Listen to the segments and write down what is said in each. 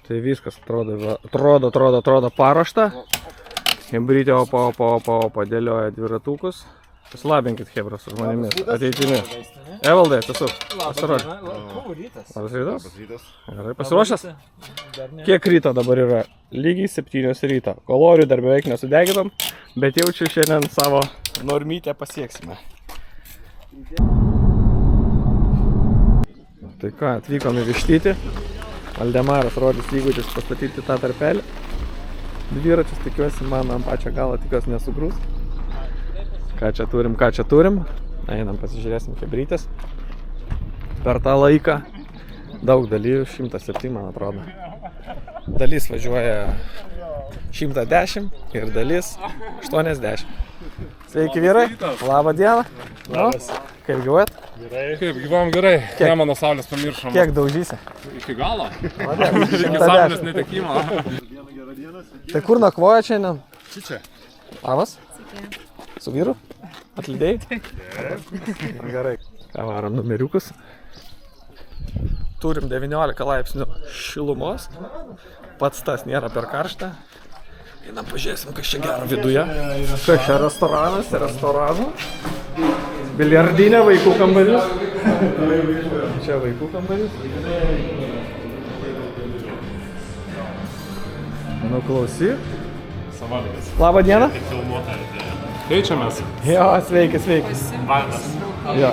Tai viskas atrodo paruošta. Hebrytė opa dėlioja dviratukus. Paslabinkit hebra su žmonėmis ateitimi. Evaldai, tiesiog, pasirodė. Labas rytas? Gerai, pasiruošęs? Kiek ryto dabar yra? Lygiai 7 ryto. Kalorijų dar beveik nesudeginom, bet jaučiu šiandien savo normytę pasieksime. Tai ką, atvykom į Vištytį. Valdemaras rodys įgūdžius pastatyti tą tarpelį. Dviračius tikiuosi, man ant pačią galą tikiuosi nesugrūs. Ką čia turim. Einam pasižiūrėsim hebrytės. Per tą laiką daug dalyvių, 107 man atrodo. Dalis važiuoja 110 ir dalis 80. Sveiki vyrai, labą dieną. Labas. Kaip gyvuojat? Gerai. Kaip gyvom gerai. Nemono saulės pamiršom. Kiek daužysi? Iki galo. Iki saulės netekimo. Tai kur nakvoja šiandien? Čia. Labas? Su vyru? Atlydėjai? Gerai. Ką varom numeriukus? Turim 19 laipsnių šilumos. Pats tas nėra per karštą. Einam pažiūrėsim, kas čia gero viduje. Kas čia restoranų. Biliardinė, vaikų kambarys. Čia vaikų kambarys. Nu klausyk. Savaitės. Labą dieną. Keičiamės. Jo, sveiki. Vanas. Jo.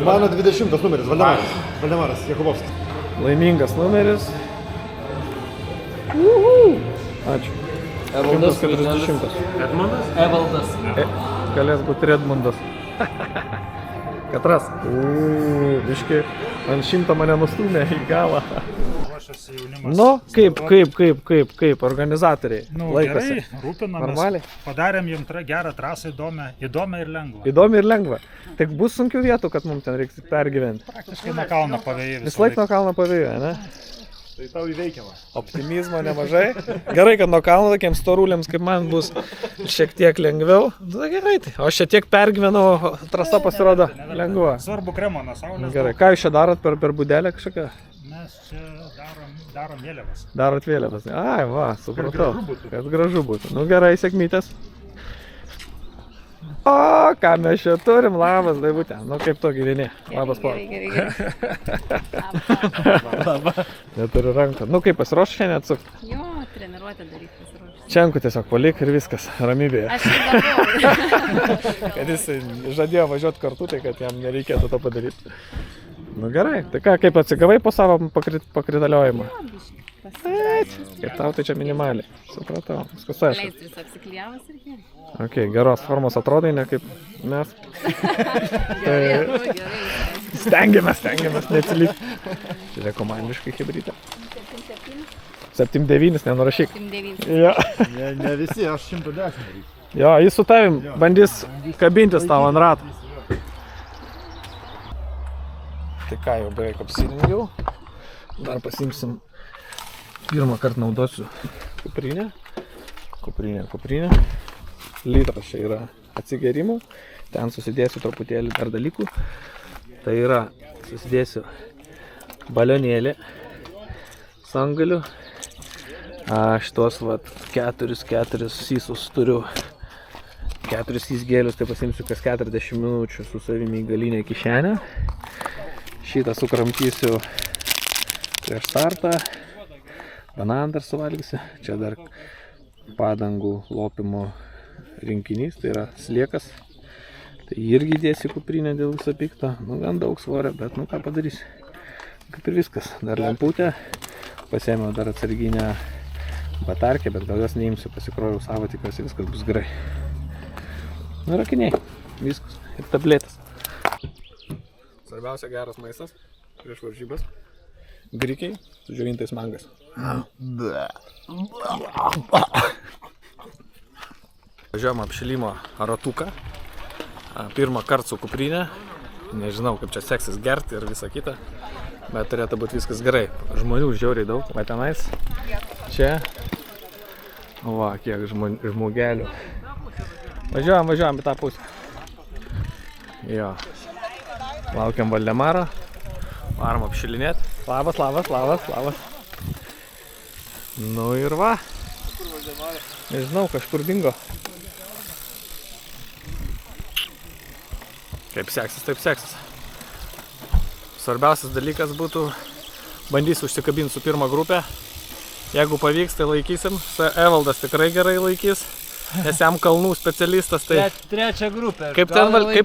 Mano 20 numeris, Valdemaras Jakubovskis. Laimingas numeris. Ačiū. Evaldas 140. Edmundas? Evaldas. Galės būti Redmundas. Katras. Biški, ant 100 mane nustūmė į galą. Nu, kaip organizatoriai laikosi? Gerai, rūpinamės. Normaliai? Padarėm jums gerą trasą, įdomią ir lengvą. Įdomi ir lengva. Tik bus sunkių vietų, kad mums ten reiks pergyventi. Praktiškai nuo kalno pavėjai Vis laik nuo kalno pavėjai, ne? Tai tau įveikiama. Optimizmo nemažai. Gerai, kad nuo kalno tokiems storuliams kaip man bus šiek tiek lengviau. Nu, gerai, tai. O aš čia tiek pergyvenau, trasa pasirodo lengva. Svarbu kremo nuo saulės. Gerai, ką jūs čia darot per budelę kažkokią? Mes čia darom vėliavas. Darot vėliavas. Ai, va, supratau. Kad gražu būtų. Nu gerai, sėkmytės. O, ką mes čia turim? Labas, Daivutė. Nu kaip to gyveni? Labas, po. Gerai. Neturiu rankų. Nu kaip pasiruošę šiandien atsukti? Jo, treniruotę daryti pasiruošti. Čianku tiesiog palik ir viskas, ramybėje. Aš ir galvoju. Kad jis žadėjo važiuoti kartu, tai kad jam nereikėtų to padaryti. Nu gerai, tai ką, kaip atsigavai po savo pakritaliojimą? Kaip tau tai čia minimaliai. Supratau, viskas aišku. Leistris apsiklijavas ir gerai. Ok, geros formos atrodai, ne kaip mes. Gerai. Stengiamės neatsilikti. Žiūrėk, komandiškai hebrytė. 7-9, nenurašyk. 7-9. Jo. Ne visi, aš 110. Jo, jis su tavim bandys kabintis tau ant ratų. Tai ką, jau beveik apsirengiau. Dar pasimsim. Pirmą kartą naudosiu kuprinę. Kuprinę. Litras čia yra atsigerimų. Ten susidėsiu truputėlį dar dalykų. Tai yra, susidėsiu balionėlį. Sangalių. Šitos vat 4 sysus turiu. 4 sysgėlius, tai pasimsiu kas 40 minučių su savimi į galinę kišenę. Šitą sukramtysiu prieš startą. Bananą dar suvalgysiu. Čia dar padangų lopimo rinkinys, tai yra sliekas. Tai irgi dėsiu kuprinę dėl viso pikto. Nu, gan daug svorio, bet nu ką padarysiu. Kaip ir viskas. Dar lemputę. Pasėmiau dar atsarginę batarkę, bet gal jos neimsiu. Pasikroviau savo, tikiuosi viskas bus gerai. Nu ir akiniai. Viskas. Ir tabletės. Svarbiausia geras maistas prieš varžybas. Grikiai su džiovintais mangas. Važiuojam apšilimo ratuką. Pirmą kartą su kuprinė. Nežinau, kaip čia seksis gerti ir visa kita. Bet turėtų būti viskas gerai. Žmonių žiauriai daug. Va tenais. Čia. Va, kiek žmogelių. Važiuojam į tą pusę. Jo. Laukiam Valdemarą. Varom apšilinėti. Labas. Nu ir va. Nežinau, kažkur dingo. Kaip seksis, taip seksis. Svarbiausias dalykas būtų bandysiu užsikabinti su pirma grupė. Jeigu pavyks, tai laikysim. Evaldas tikrai gerai laikys, nes jam kalnų specialistas. Tai Trečia grupė. kaip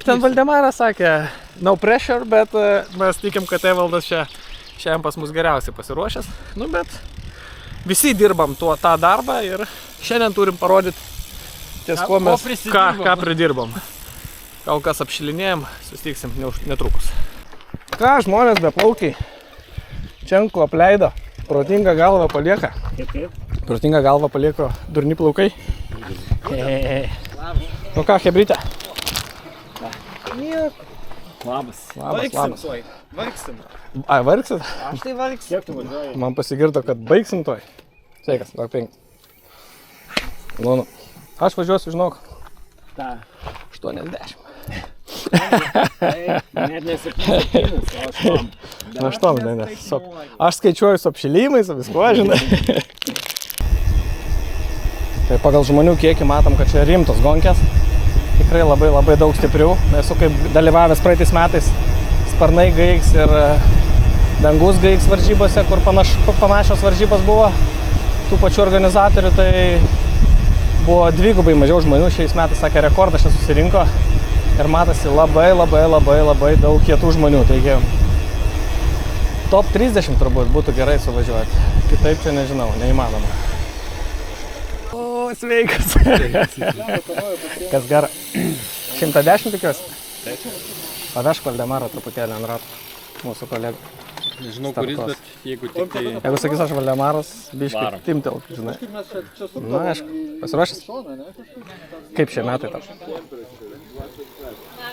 ten Valdemaras sakė, no pressure, bet mes tikim, kad Evaldas šiandien pas mus geriausiai pasiruošęs. Nu, bet visi dirbam tą darbą ir šiandien turim parodyti, ties kuo mes ką pridirbam. Kol kas apšilinėjom, susitiksim netrukus. Ką žmonės beplaukiai? Čenku apleido, protingą galvą palieka. Protingą galvą palieko durni plaukai. Nu ką, hebrytė? Labas. Labas. Vaiksim. Ai, vargsit? Aš tai vaiksim. Kiek tu važiuoji? Man pasigirdo, kad baigsim toj. Sveikas, gal 5. Nu. Aš važiuosiu, žinok, Ta. 80. Net ne 7, o 8. Na 8, ne. Aš skaičiuoju su apšilimais, su viskuo, žinai. Tai pagal žmonių kiekį matom, kad čia rimtos gonkės. Tikrai labai daug stiprių. Esu kaip dalyvavęs praeitais metais Sparnai GX ir Dangus GX varžybose, kur panašios varžybos buvo tų pačių organizatorių, tai buvo dvigubai mažiau žmonių. Šiais metais, sakė, rekordas čia susirinko ir matosi labai daug kietų žmonių. Taigi top 30 turbūt būtų gerai suvažiuoti. Kitaip čia nežinau, neįmanoma. O, sveikas. Kas gera. 110 tikiuosi? Pavežk Valdemarą truputėlį ant ratų, mūsų kolegų. Nežinau, kuris, bet jeigu tik tai... Jeigu sakys aš Valdemaras, biškai timtelk, žinai. Na, aišku, pasiruošęs? Kaip šie metai tau?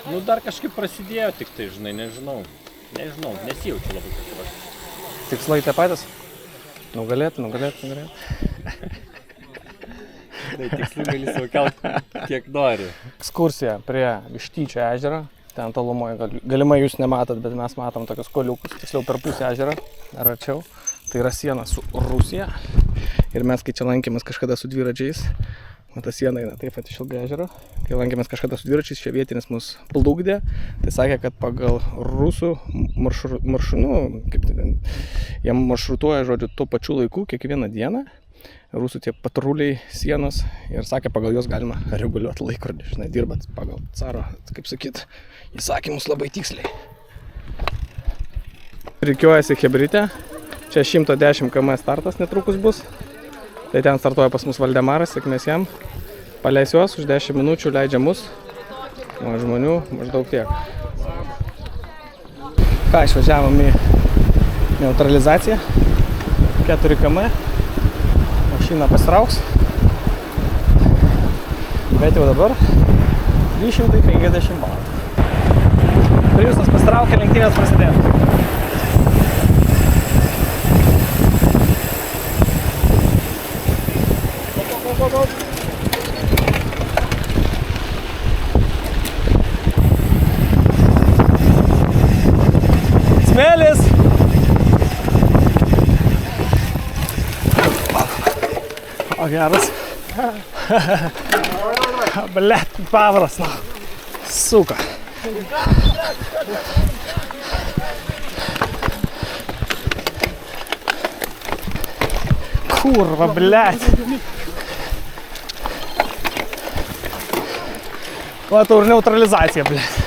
Nu, dar kažkaip prasidėjo tik tai, žinai, nežinau, nesijaučiu labai pasiruošęs. Tikslai tie patys? Nugalėti. Tai tikslai gali savo kelt, kiek nori. Ekskursija prie Vištyčio ežero. Ten tolumoje, galimai jūs nematot, bet mes matom tokius koliukus, tiksliau per pusę ežerą, ar arčiau. Tai yra siena su Rusija. Ir mes, kai čia lankėmės kažkada su dviračiais, ta siena eina taip pat iš Ilgo ežero. Kai lankėmės kažkada su dviračiais, čia vietinis mus plukdė, tai sakė, kad pagal rusų jie maršrutuoja, žodžiu, tuo pačiu laiku, kiekvieną dieną. Rusų tie patruliai sienos ir sakė, pagal juos galima reguliuoti laikrodį, žinai, dirbat pagal caro, kaip sakyt, įsakymus labai tiksliai. Rikiuojasi hebrytė, čia 110 km startas netrukus bus, tai ten startuoja pas mus Valdemaras, sėkmės jam, paleis juos, už 10 minučių leidžia mus, o žmonių maždaug tiek. Ką, išvažiavom į neutralizaciją, 4 km. Mašina pasitrauks, bet jau dabar 350 balų. Priusas pasitraukė, lenktynės prasidėjo. Smėlis! O geras. Blet, pavaras, na. Suka. Kurva, blet. Va, tau ir neutralizacija, blet.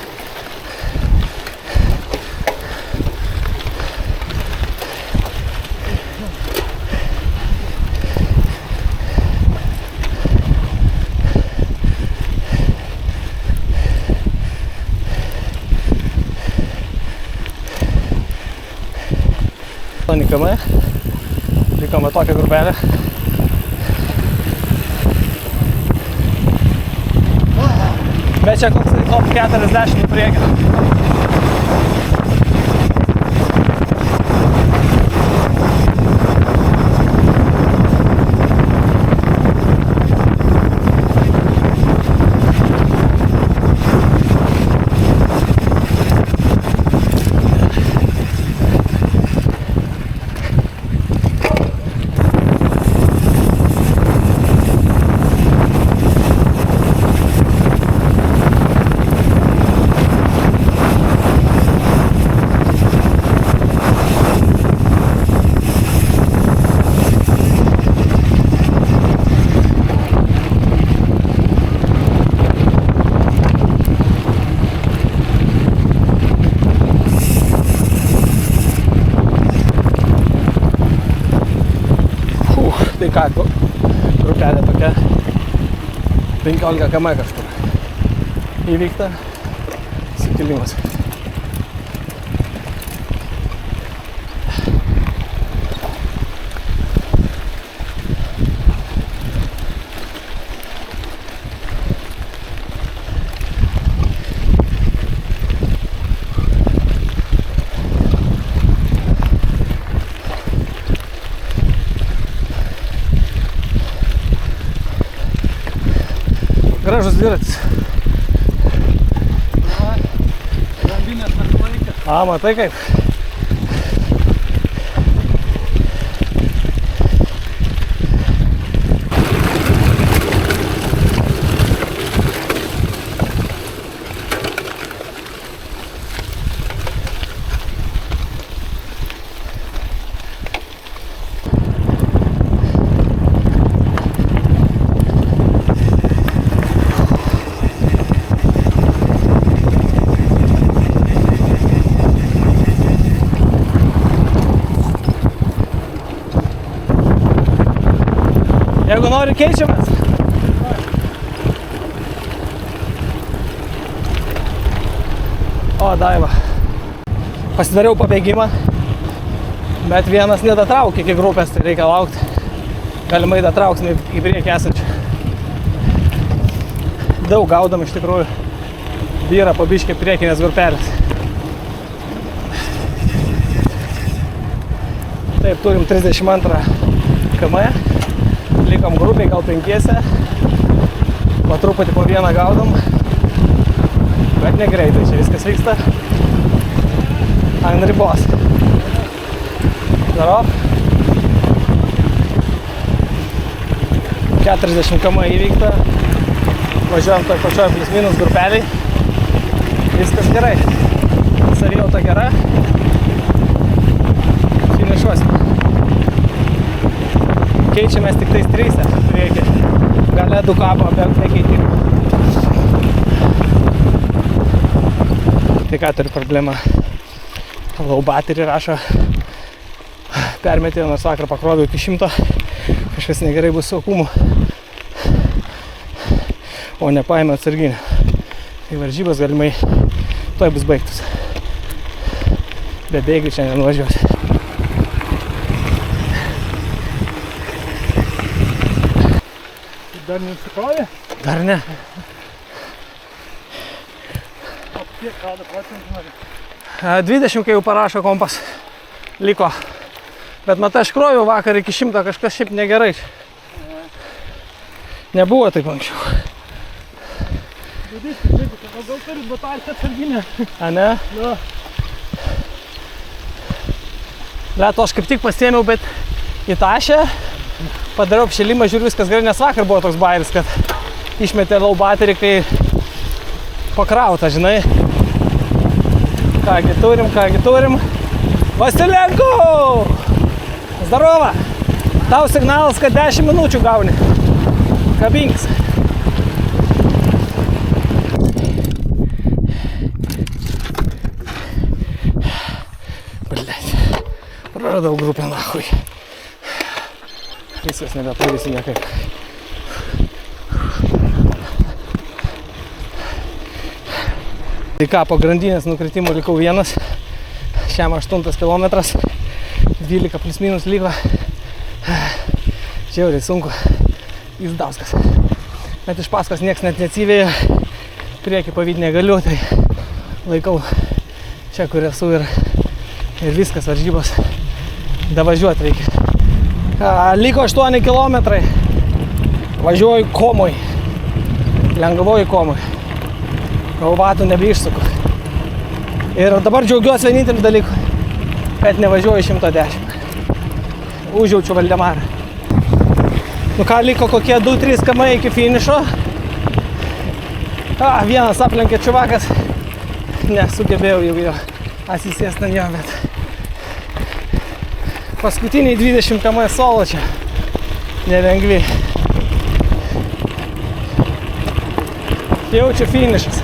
Likome tokią grupelę. Bet čia koks top 40 į priekį. Tai ką, grupelė tokia 15 km kažkur įvykta sukilimas. Gražus dviratis. Grandinės nesilaikė. Matai kaip. Jeigu nori, keičiamės. O, Daiva. Pasidariau pabėgimą, bet vienas nedatraukė iki grupės, tai reikia laukti. Galimai datrauksime į priekį esančią. Daug gaudom iš tikrųjų. Vyra pabiškė priekinės grupelės. Taip, turim 32 km. Likom grupiai, gal 5. Po truputį po vieną gaudom. Bet negreitai, čia viskas vyksta ant ribos. Darop. 40 km įvykta. Važiuojam toj pačioj plius minus grupeliai. Viskas gerai. Savijauta gera. Finišuosim. Keičiamės tik tais 3 priekį. Gale 2 kabo be keitimų. Tai ką turiu problemą? Low battery rašo. Permetė, nors vakar pakroviau iki 100. Kažkas negerai bus saugumu. O nepaėmė atsarginį. Tai varžybos galimai tuoj bus baigtus. Be bėgių čia nenuvažiuosi. Dar nesikrovė? Dar ne. O kiek kalda procentų nori? 20, kai jau parašo kompas, liko. Bet matai, aš kroviau vakar iki 100, kažkas šiaip negerai. Nebuvo taip anksčiau. Gal turit batalį atsarginę? A ne? Na. Leto, aš kaip tik pasiėmiau, bet į tašę. Padariau apšilimą, žiūriu, viskas gerai, nes vakar buvo toks bairis, kad išmetė low battery, kai pakrauta, žinai. Kągi turim. Vasilenko! Zdarova! Tau signalas, kad 10 minučių gauni. Kabinkis. Blet. Praradau grupę, nahui. Viskas nebepavysi niekaip. Tai ką, po grandinės nukritimų likau vienas. Šiam 8 km. 12 plus minus liko. Žiauriai sunku. Įsdauskas. Bet iš paskos nieks net neatsivėjo. Priekį pavyt negaliu, tai laikau čia, kur esu ir viskas varžybos. Davažiuoti reikia. Liko 8 km. Važiuoju komui. Lengvoju komui. Galvatų nebeišsuku. Ir dabar džiaugiuosi vieninteliu dalyku, kad nevažiuoju 110. Užjaučiu Valdemarą. Nu ką, liko kokie 2-3 km iki finišo. Vienas aplenkė čiuvakas. Nesugebėjau jau jo atsisėsti ant jo, bet paskutiniai 20 km solo čia nelengvi. Jau čia finišas.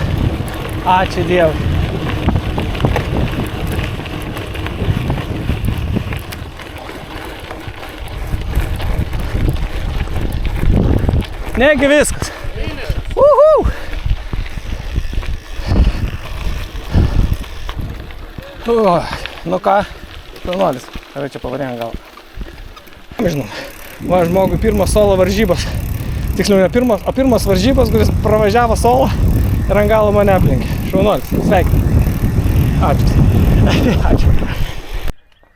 Ačiū Dievui. Negi viskas. Uhu. Nu ką, šaunuolis. Gerai, čia pavarėjom gal. Nežinau. Va, žmogui pirmas solo varžybos. Tiksliau ne pirmas, o pirmas varžybos, kuris pravažiavo solo ir ant galo mane aplinkė. Šaunuolis, sveikinu. Ačiū. Ačiū.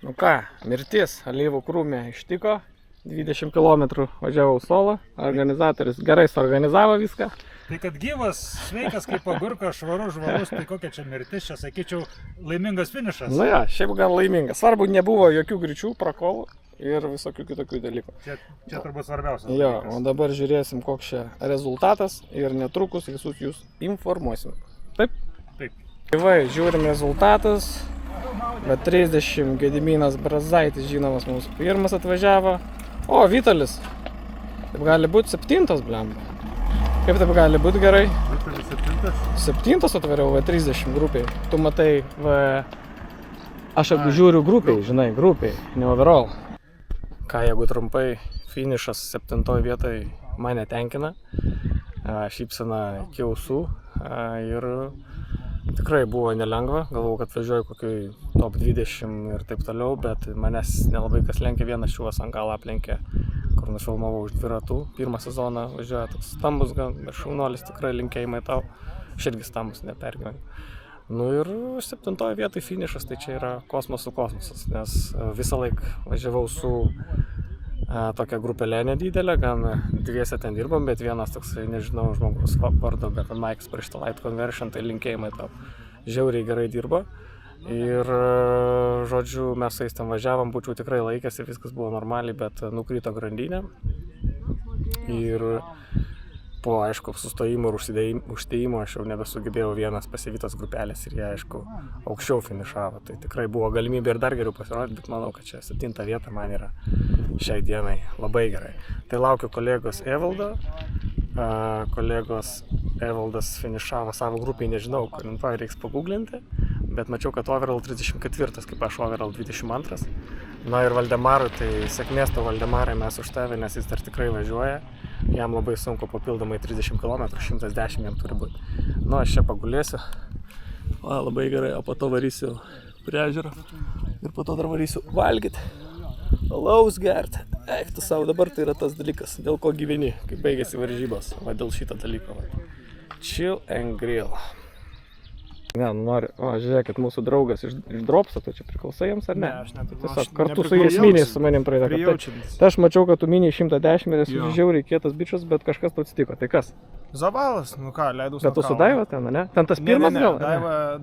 Nu ką, mirtis alyvų krūmė ištiko. 20 km važiavau solo. Organizatorius gerai suorganizavo viską. Tai kad gyvas, sveikas kaip agurkas, švarus, žvalus, tai kokia čia mirtis, čia sakyčiau, laimingas finišas. Nu ja, šiaip gan laimingas. Svarbu, nebuvo jokių greičių, prakolų ir visokių kitokių dalykų. Čia turbūt svarbiausias. Jo, o dabar žiūrėsim, koks čia rezultatas ir netrukus visus jūs informuosim. Taip? Taip. Va, žiūrim rezultatus. Bet 30 Gediminas Brazaitis, žinomas, mums pirmas atvažiavo. O, Vitalis. Taip gali būti 7, blemba. Kaip taip gali būti gerai? Vitalis 7. 7 atvariau V30 grupiai. Tu matai, aš žiūriu grupiai, žinai, grupiai, ne overall. Ką, jeigu trumpai, finišas 7 vietoj mane tenkina. Šypsena iki ausų ir tikrai buvo nelengva. Galvojau, kad važiuoju kokioj top 20 ir taip toliau, bet manęs nelabai kas lenkė, vienas šiuos ant galą aplenkė, kur nufilmavau už 2 ratų. Pirmą sezoną važiuoja toks stambus gan, bet šaunuolis, tikrai linkėjimai tau. Aš irgi stambus, nepergyvenu. Nu ir 7 vietoj finišas, tai čia yra kosmosų kosmosas, nes visą laiką važiavau su tokia grupelė nedidelė, gan dviese ten dirbam, bet vienas toksai, nežinau, žmogus vardu, bet Mike'as prieš tą Light Conversion, tai linkėjimai tau. Žiauriai gerai dirba. Ir, žodžiu, mes su jais ten važiavom, būčiau tikrai laikęs ir viskas buvo normaliai, bet nukrito grandinė. Ir po, aišku, sustojimo ir užstėjimo aš jau nebesugebėjau vienas pasivytas grupelės ir jie, aišku, aukščiau finišavo. Tai tikrai buvo galimybė ir dar geriau pasirodyti, bet manau, kad čia 7 vieta man yra šiai dienai labai gerai. Tai laukiu kolegos Evaldo. Kolegos Evaldas finišavo savo grupiai, nežinau, komentuoju, reiks paguglinti, bet mačiau, kad overall 34, kaip aš overall 22. Na ir Valdemarui, tai sėkmės to Valdemarai mes už tave, nes jis dar tikrai važiuoja. Jam labai sunku papildomai 30 km, 110 jam turi būti. Nu, aš čia pagulėsiu. O, labai gerai, o po to varysiu prie ežero. Ir po to dar varysiu valgyti. Alaus gerti. Eik tu savo, dabar tai yra tas dalykas, dėl ko gyveni, kai baigėsi varžybos. Va, dėl šito dalyko. Va. Chill and grill. Ne, noriu. O, žiūrėkit, mūsų draugas iš Dropso, tu čia priklausai jiems ar ne? Ne, aš nepriklausau. Tiesiog kartu su jais miniai su manim praeitą kartą. Tai aš mačiau, kad tu miniai 110 ir esi žiauriai kietas bičias, bet kažkas tau atsitiko. Tai kas? Zabalas, nu ką, leidau Bet tu su Daiva ten, ne? Ten tas pirmas gal?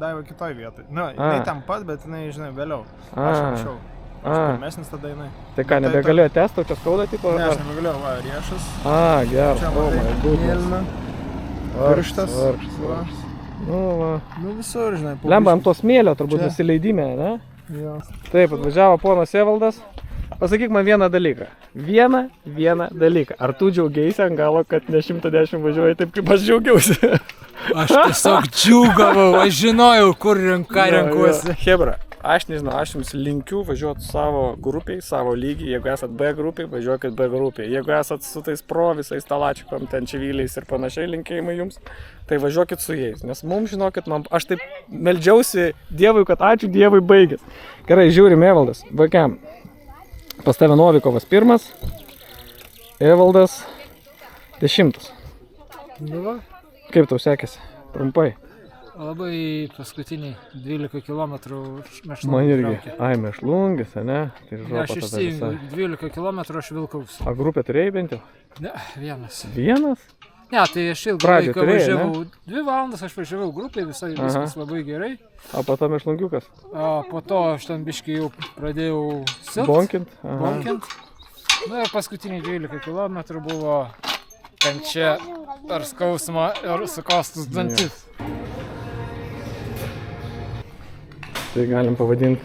Daiva kitoj vietoj. Nu, jinai ten pat, bet jinai, žinai, vėliau. Aš anksčiau. Aš pirmesnis tada jinai. Tai ką, nebegalėjo testo, čia skauda tipo? Ne, aš nebegalėjau, va, riešas. Geras. Čia Oh my goodness. mėlyna. Pirštas. Vargšas. Nu, va. Nu visur, žinai. Lemba ant to smėlio turbūt Čia. nusileidime, ne? Jo. Taip, atvažiavo ponas Evaldas. Pasakyk man vieną dalyką. Vieną dalyką. Ar tu džiaugiaisi ant galo, kad ne 110 važiuoji taip, kaip aš džiaugiausi? Aš tiesiog džiūgavau, aš žinojau, kur renkuosi. Hebra, aš nežinau, aš jums linkiu važiuoti savo grupiai, savo lygiai. Jeigu esat B grupiai, važiuokit B grupiai. Jeigu esat su tais pro visais talačikom, ten čivyliais ir panašiai, linkėjimai jums, tai važiuokit su jais. Nes mums, žinokit, aš taip meldžiausi Dievui, kad ačiū Dievui baigęs. Gerai, žiūrim, Evaldas. Vaikiam. Pas tave Novikovas 1, Evaldas 10. Kaip tau sekėsi? Trumpai. Labai paskutiniai 12 km mešlungis. Man irgi. Ai, mešlungis, ne? Tai Aš išsijungiu 12 km, aš vilkausi. A grupę turėjai bent jau? Ne, vienas. Vienas? Ne, tai aš ilgą Pradžią laiką turėjai, važiavau. 2 valandas aš važiavau grupėje, viskas labai gerai. O po to mešlungiukas? O po to aš ten biškai jau pradėjau silpt. Bonkint? Bonkint. Nu ir paskutiniai 12 km buvo kančia per skausmą ir sukostus dantis. Tai galim pavadinti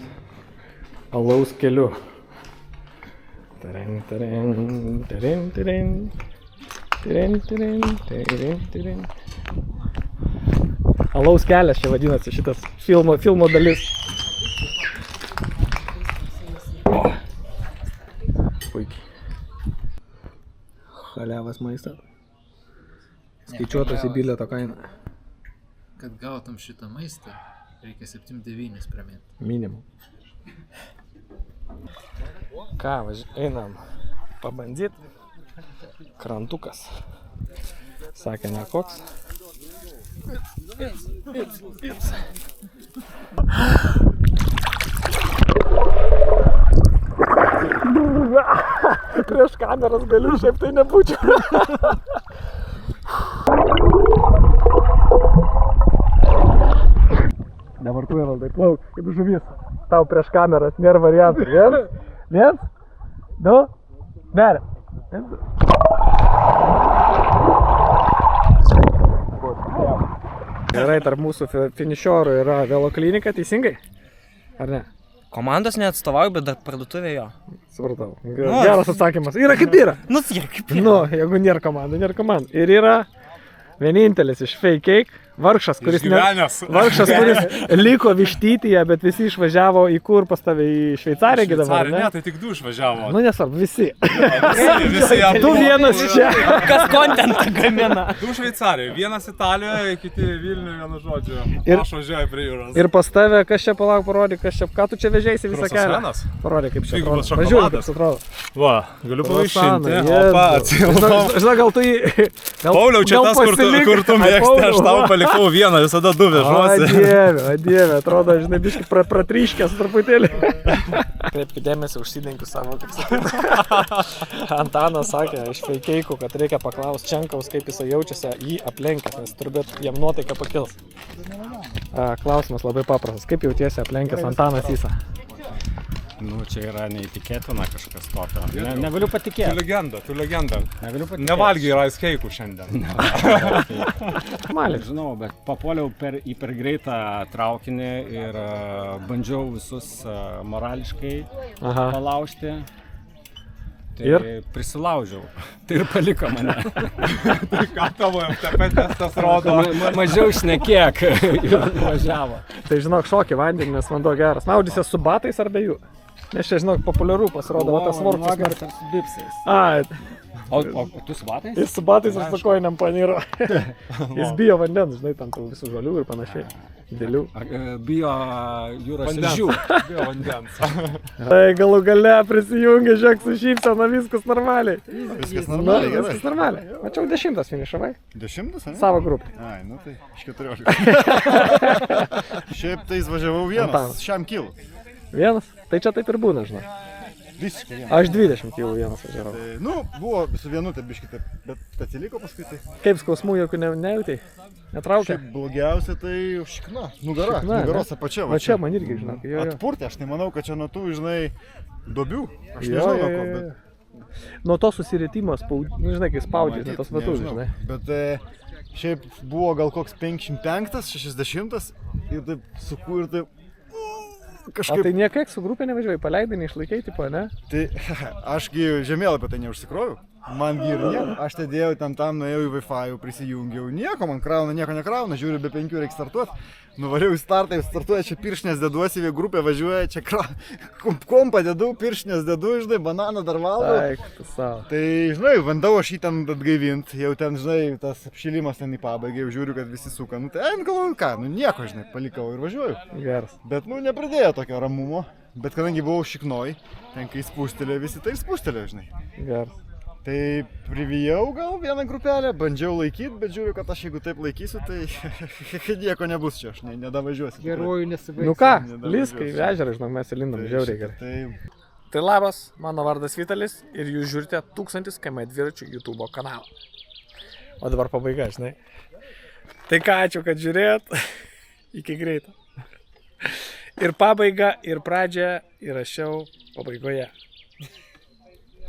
alaus keliu. Taren, taren, taren, taren. Taren, taren, taren, taren. Alaus kelias čia vadinasi šitas filmo dalis. Puikiai. Haliavas maistas. skaičiuotas į bilieto kainą. Kad gautum šitą maistą, reikia 7-9 pramėti. Minimum. Ką, einam pabandyt. Krantukas. Sakė, ne koks. Prieš kameras galiu, šiaip tai nebūčiau. Dabar tu, Evaldai, plauk, kaip žuvis. Tau prieš kameras nėra variantų. Viens, du, dar. Gerai, tarp mūsų finišiorų yra veloklinika, teisingai? Ar ne? Komandos neatstovauju, bet dar parduotuvė jo. Supratau. Geras atsakymas. Yra kaip yra. Nu, kaip yra. Nu, jeigu nėra komandų, nėra komandų. Ir yra vienintelis iš Fake Cake, vargšas, kuris liko Vištytyje, bet visi išvažiavo į kur pas tave, į Šveicariją gi dabar, ne? Ne, tai tik 2 išvažiavo. Nu, nesvarbu, visi. Visi jie. Tu vienas čia. Kas kontentą gamina? 2 Šveicarijoje, vienas Italijoje, kiti Vilniuje, vienu žodžiu. Aš važiuoju prie jūros. Ir pas tave, kas čia palauk, parodyk, kas čia, ką tu čia vežėsi visą kelią? Krosas Parodyk, kaip čia Dvigubas atrodo. Važiuoju, kaip atrodo. Va, galiu pavaišinti. Jėzus. Žinau, gal tu jį... Pauliau, čia tas, kur tu mėgsti, aš tau palikau vieną, visada 2 vežuosi. O dieve, atrodo, žinai, biškai pratryškęs truputėlį. Kreipkite dėmesį, užsidengiu savo, kaip sakyti. Antanas sakė iš Feikeikų, kad reikia paklausti Čenkaus, kaip jis jaučiasi jį aplenkęs, nes turbūt jam nuotaika pakils. Klausimas labai paprastas. Kaip jautiesi aplenkęs Antanas Ysą? Nu, čia yra neįtikėtina kažkas tokio. Negaliu patikėti. Tu legenda. Negaliu patikėti. Nevalgiai rice cake'ų šiandien. Žinau, bet papuoliau į per greitą traukinį ir bandžiau visus morališkai palaužti. Tai prisilaužiau. Tai ir paliko mane. Tai ką tavo FTP testas rodo? Mažiau šnekėk ir važiavo. Tai žinok, šokį vandenį, nes vanduo geras. Maudysies su batais ar be jų? Nes čia, žinok, populiaru pasirodo, va tas vorkis. Su bipsais. Ai, O tu su batais? jis su batais ir su kojiniam paniro. Jis bijo vandens, žinai, tam tų visų žolių ir panašiai. Dėlių. Bijo jūros žyžių. Bijo vandens. Tai galų gale prisijungia, žiūrėk, su šypsena, viskas normaliai. Viskas normaliai, gerai. Viskas normaliai. Mačiau 10 finišavai. 10, ne? Savo grupį. Ai, nu tai iš 14. Šiaip tai važiavau vienas, Antanas. šiam kilus. Vienas? Tai čia taip ir būna, žinai. Visiškai vienas. Aš 20 kilų vienas važiavau. Tai, nu, buvo su vienu taip biškį, bet atsiliko paskui tai. Kaip skausmų jokių nejautai? Netraukė? Šiaip blogiausia tai šikna, nugara, Šikna, nugaros apačia. Va čia man irgi, žinok, jo. Atpurtė, aš nemanau, kad čia nuo tų, žinai, duobių. Aš Jo, nežinau jo, nuo ko, jo, bet... jo. Nuo to susirietimo, žinai, kai spaudžiai, žinai, tos vatus, nežinau. žinai. Bet šiaip buvo gal koks 55, 60 ir taip suku ir taip... O Kažkaip... tai niekaip su grupė nevažiuoji, paleidai, neišlaikai, tipo, ne? Tai ašgi žemėlapį tai neužsikroviau. Man ir nieko. Aš tai dėjau tam, nuėjau į Wi-Fi, prisijungiau. Nieko, man krauna, nieko nekrauna, žiūriu, be 5 reikia startuoti. Nuvariau į startą, jau startuoja, čia pirštinės deduosi, į grupę važiuoja, čia kompą dedu, pirštinės dedu, žinai, bananą dar valgau. Taik, tu savo. Tai, žinai, bandau aš jį ten atgaivinti, jau ten, žinai, tas apšilimas ten į pabaigą, jau žiūriu, kad visi suka. Nu tai, galvoju, ką, nu nieko, žinai, palikau ir važiuoju. Geras. Bet, nu, nepridėjo tokio ramumo. Bet kadangi buvau šiknoj, ten kai spūstelė visi, tai ir spūstelė, žinai. Geras. Tai privijau gal vieną grupelę, bandžiau laikyti, bet žiūriu, kad aš jeigu taip laikysiu, tai nieko nebus čia, aš nedavažiuosiu. Gerųjų nesibaigs. Nu ką, Nedavažiuosiu. lyskai, vežerai, žinok, mes įlindom, žiauriai gerai. Tai Tai labas, mano vardas Vitalis ir jūs žiūrite 1000 km dviračių YouTube kanalą. O dabar pabaiga, žinai. Tai ką, ačiū, kad žiūrėjot. Iki greito. Ir pabaiga, ir pradžią įrašiau pabaigoje.